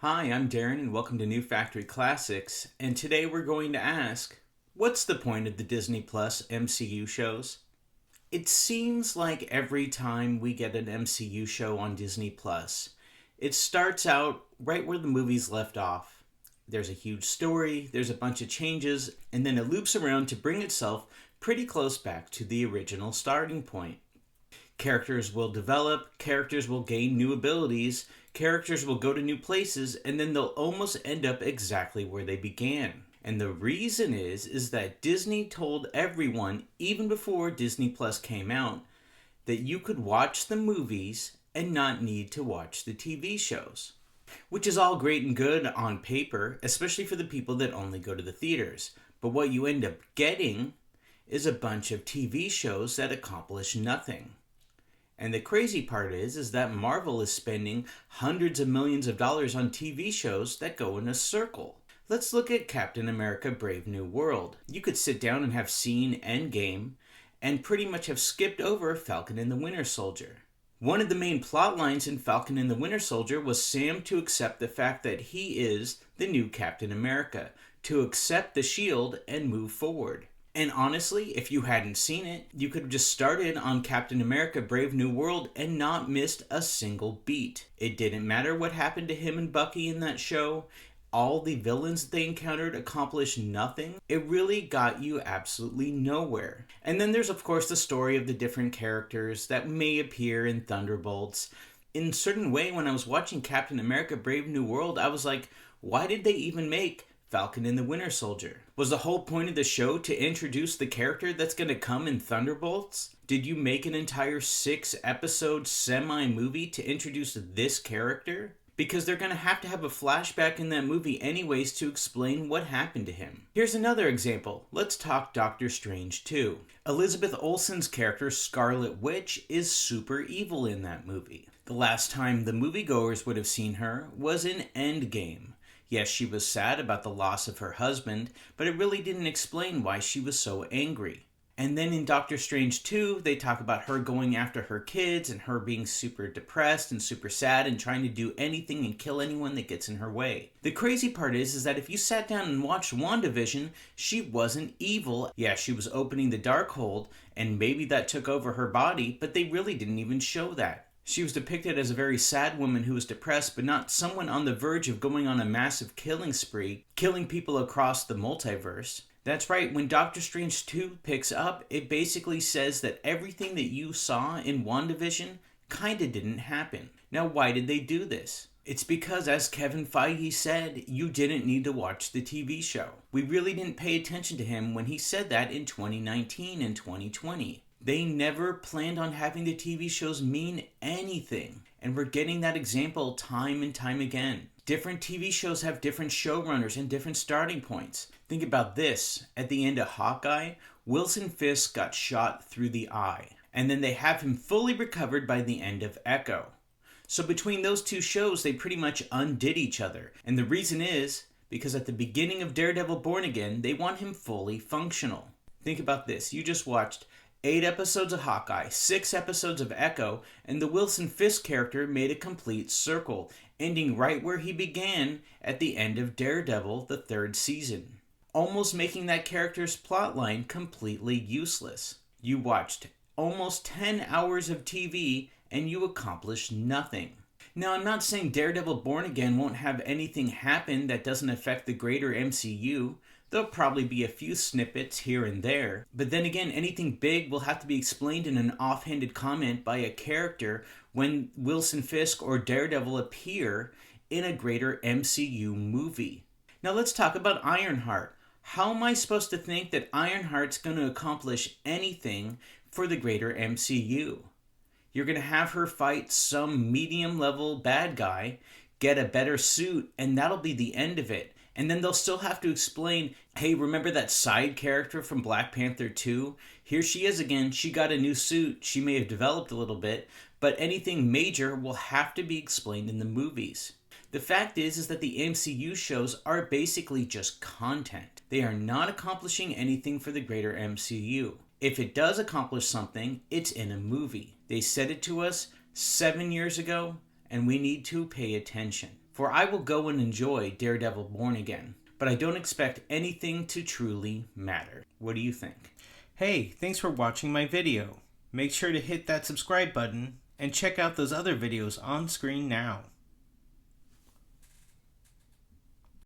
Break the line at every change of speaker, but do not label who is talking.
Hi, I'm Darren and welcome to New Factory Classics. And today we're going to ask, what's the point of the Disney Plus MCU shows? It seems like every time we get an MCU show on Disney Plus, it starts out right where the movies left off. There's a huge story, there's a bunch of changes, and then it loops around to bring itself pretty close back to the original starting point. Characters will develop, characters will gain new abilities, characters will go to new places, and then they'll almost end up exactly where they began. And the reason is that Disney told everyone, even before Disney Plus came out, that you could watch the movies and not need to watch the TV shows. Which is all great and good on paper, especially for the people that only go to the theaters. But what you end up getting is a bunch of TV shows that accomplish nothing. And the crazy part is that Marvel is spending hundreds of millions of dollars on TV shows that go in a circle. Let's look at Captain America Brave New World. You could sit down and have seen Endgame and pretty much have skipped over Falcon and the Winter Soldier. One of the main plot lines in Falcon and the Winter Soldier was Sam to accept the fact that he is the new Captain America, to accept the shield and move forward. And honestly, if you hadn't seen it, you could have just started on Captain America Brave New World and not missed a single beat. It didn't matter what happened to him and Bucky in that show. All the villains that they encountered accomplished nothing. It really got you absolutely nowhere. And then there's of course the story of the different characters that may appear in Thunderbolts. In a certain way, when I was watching Captain America Brave New World, I was like, why did they even make Falcon and the Winter Soldier? Was the whole point of the show to introduce the character that's going to come in Thunderbolts? Did you make an entire 6-episode semi-movie to introduce this character? Because they're going to have a flashback in that movie anyways to explain what happened to him. Here's another example. Let's talk Doctor Strange 2. Elizabeth Olsen's character, Scarlet Witch, is super evil in that movie. The last time the moviegoers would have seen her was in Endgame. Yes, she was sad about the loss of her husband, but it really didn't explain why she was so angry. And then in Doctor Strange 2, they talk about her going after her kids and her being super depressed and super sad and trying to do anything and kill anyone that gets in her way. The crazy part is that if you sat down and watched WandaVision, she wasn't evil. Yeah, she was opening the Darkhold, and maybe that took over her body, but they really didn't even show that. She was depicted as a very sad woman who was depressed, but not someone on the verge of going on a massive killing spree, killing people across the multiverse. That's right, when Doctor Strange 2 picks up, it basically says that everything that you saw in WandaVision kinda didn't happen. Now, why did they do this? It's because, as Kevin Feige said, you didn't need to watch the TV show. We really didn't pay attention to him when he said that in 2019 and 2020. They never planned on having the TV shows mean anything. And we're getting that example time and time again. Different TV shows have different showrunners and different starting points. Think about this. At the end of Hawkeye, Wilson Fisk got shot through the eye. And then they have him fully recovered by the end of Echo. So between those two shows, they pretty much undid each other. And the reason is because at the beginning of Daredevil Born Again, they want him fully functional. Think about this. You just watched 8 episodes of Hawkeye, 6 episodes of Echo, and the Wilson Fisk character made a complete circle, ending right where he began at the end of Daredevil, the 3rd season. Almost making that character's plotline completely useless. You watched almost 10 hours of TV and you accomplished nothing. Now, I'm not saying Daredevil Born Again won't have anything happen that doesn't affect the greater MCU. There'll probably be a few snippets here and there, but then again, anything big will have to be explained in an offhanded comment by a character when Wilson Fisk or Daredevil appear in a greater MCU movie. Now let's talk about Ironheart. How am I supposed to think that Ironheart's going to accomplish anything for the greater MCU? You're going to have her fight some medium-level bad guy, get a better suit, and that'll be the end of it. And then they'll still have to explain, hey, remember that side character from Black Panther 2? Here she is again. She got a new suit. She may have developed a little bit, but anything major will have to be explained in the movies. The fact is that the MCU shows are basically just content. They are not accomplishing anything for the greater MCU. If it does accomplish something, it's in a movie. They said it to us 7 years ago, and we need to pay attention. For I will go and enjoy Daredevil Born Again, but I don't expect anything to truly matter. What do you think?
Hey, thanks for watching my video. Make sure to hit that subscribe button and check out those other videos on screen now.